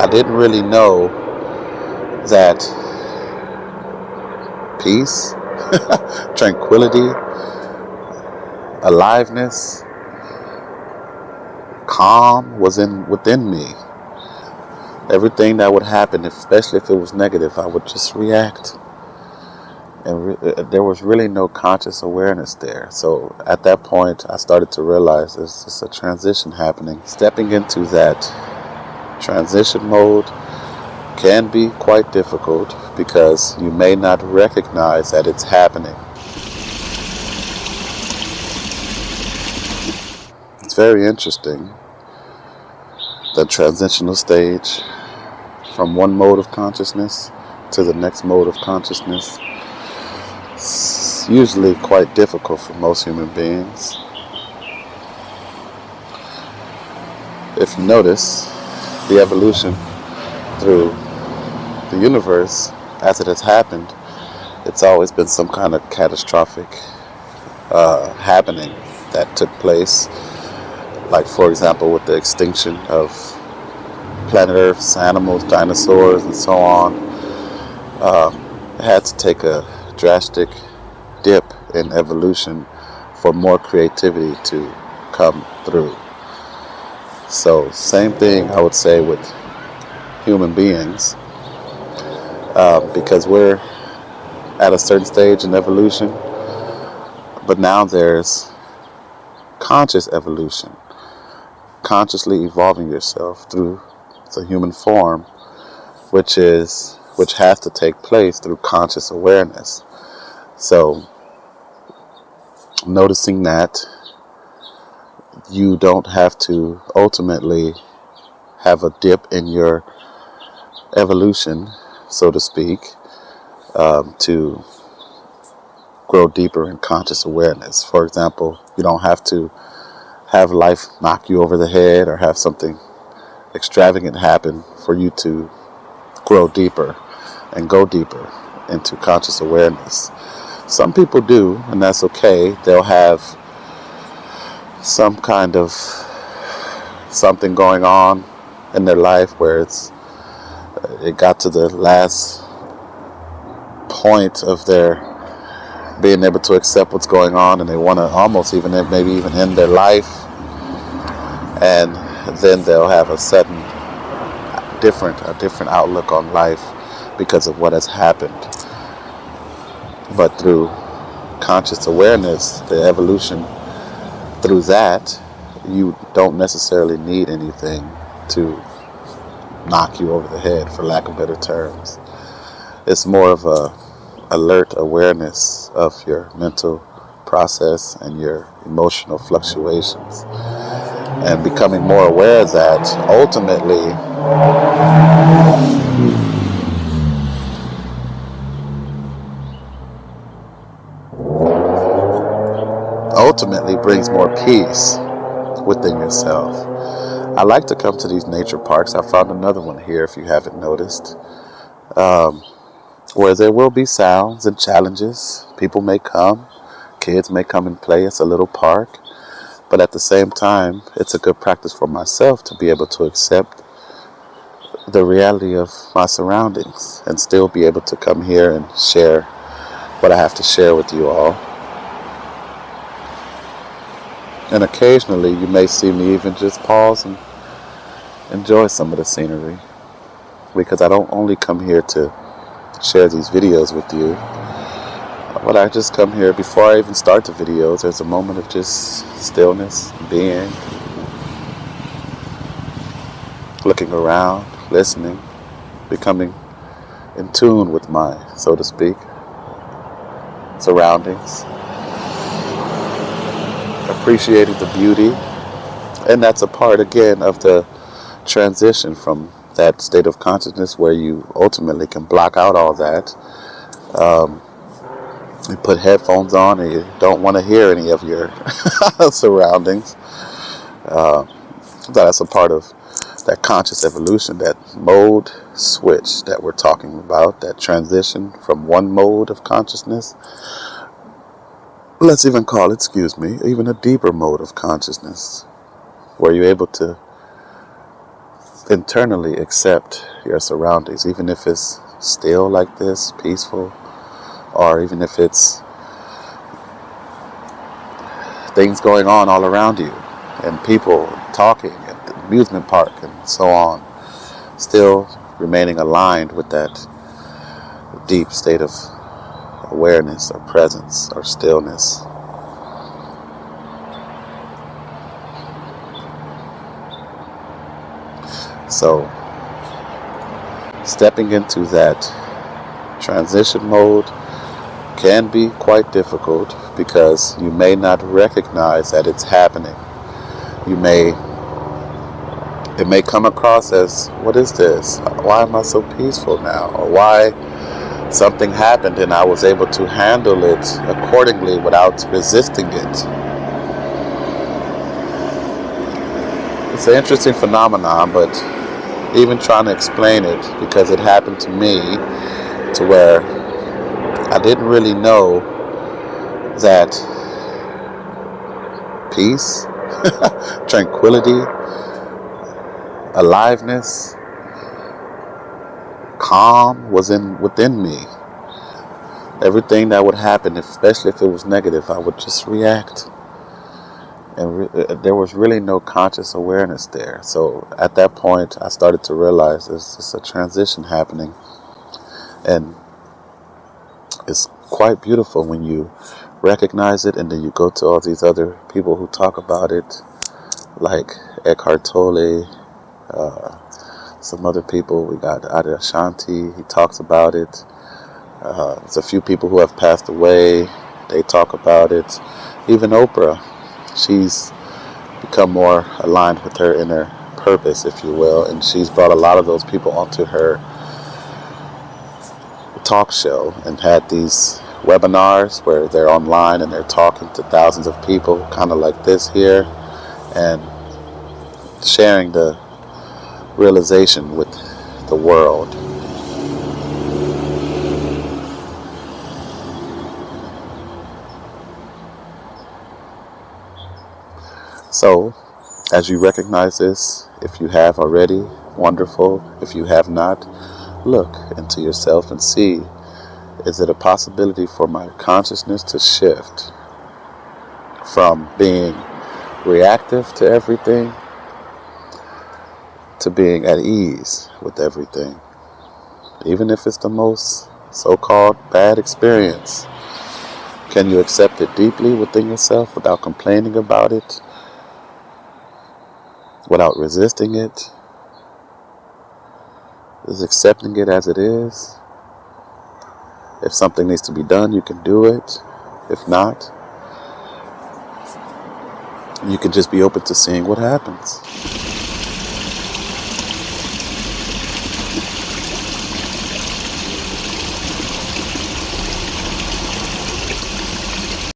I didn't really know that peace, tranquility, aliveness, calm was within me. Everything that would happen, especially if it was negative, I would just react. And there was really no conscious awareness there. So at that point, I started to realize there's just a transition happening. Stepping into that transition mode can be quite difficult because you may not recognize that it's happening. It's very interesting, the transitional stage from one mode of consciousness to the next mode of consciousness. It's usually quite difficult for most human beings. If you notice, the evolution through the universe, as it has happened, it's always been some kind of catastrophic happening that took place. Like, for example, with the extinction of planet Earth's animals, dinosaurs, and so on. It had to take a drastic dip in evolution for more creativity to come through. So, same thing I would say with human beings, because we're at a certain stage in evolution, but now there's conscious evolution, consciously evolving yourself through the human form, which has to take place through conscious awareness. So noticing that you don't have to ultimately have a dip in your evolution, so to speak, to grow deeper in conscious awareness. For example, you don't have to have life knock you over the head or have something extravagant happen for you to grow deeper and go deeper into conscious awareness. Some people do, and that's okay. They'll have some kind of something going on in their life where it got to the last point of their being able to accept what's going on, and they want to almost maybe even end their life, and then they'll have a sudden different outlook on life because of what has happened. But through conscious awareness, the evolution through that, you don't necessarily need anything to knock you over the head, for lack of better terms. It's more of a alert awareness of your mental process and your emotional fluctuations, and becoming more aware that ultimately brings more peace within yourself. I like to come to these nature parks. I found another one here, if you haven't noticed, where there will be sounds and challenges. People may come, kids may come and play. It's a little park, but at the same time, it's a good practice for myself to be able to accept the reality of my surroundings and still be able to come here and share what I have to share with you all. And occasionally you may see me even just pause and enjoy some of the scenery, because I don't only come here to share these videos with you, but I just come here before I even start the videos. There's a moment of just stillness, being, looking around, listening, becoming in tune with my, so to speak, surroundings, appreciating the beauty. And that's a part, again, of the transition from that state of consciousness where you ultimately can block out all that. You put headphones on and you don't want to hear any of your surroundings. That's a part of that conscious evolution, that mode switch that we're talking about, that transition from one mode of consciousness. Let's even call it, even a deeper mode of consciousness, where you're able to internally accept your surroundings, even if it's still like this, peaceful, or even if it's things going on all around you and people talking at the amusement park and so on, still remaining aligned with that deep state of awareness or presence or stillness. So stepping into that transition mode can be quite difficult because you may not recognize that it's happening. It may come across as, what is this? Why am I so peaceful now? Or why something happened and I was able to handle it accordingly without resisting it. It's an interesting phenomenon, but even trying to explain it, because it happened to me, to where I didn't really know that peace, tranquility, aliveness, calm was within me. Everything that would happen, especially if it was negative, I would just react. And there was really no conscious awareness there. So at that point, I started to realize there's just a transition happening. And it's quite beautiful when you recognize it, and then you go to all these other people who talk about it, like Eckhart Tolle, some other people. We got Adi Ashanti, he talks about it. There's a few people who have passed away, they talk about it. Even Oprah, she's become more aligned with her inner purpose, if you will, and she's brought a lot of those people onto her talk show and had these webinars where they're online and they're talking to thousands of people, kind of like this here, and sharing the realization with the world. So, as you recognize this, if you have already, wonderful. If you have not, look into yourself and see, is it a possibility for my consciousness to shift from being reactive to everything to being at ease with everything? Even if it's the most so-called bad experience, can you accept it deeply within yourself without complaining about it, without resisting it? Is accepting it as it is? If something needs to be done, you can do it. If not, you can just be open to seeing what happens.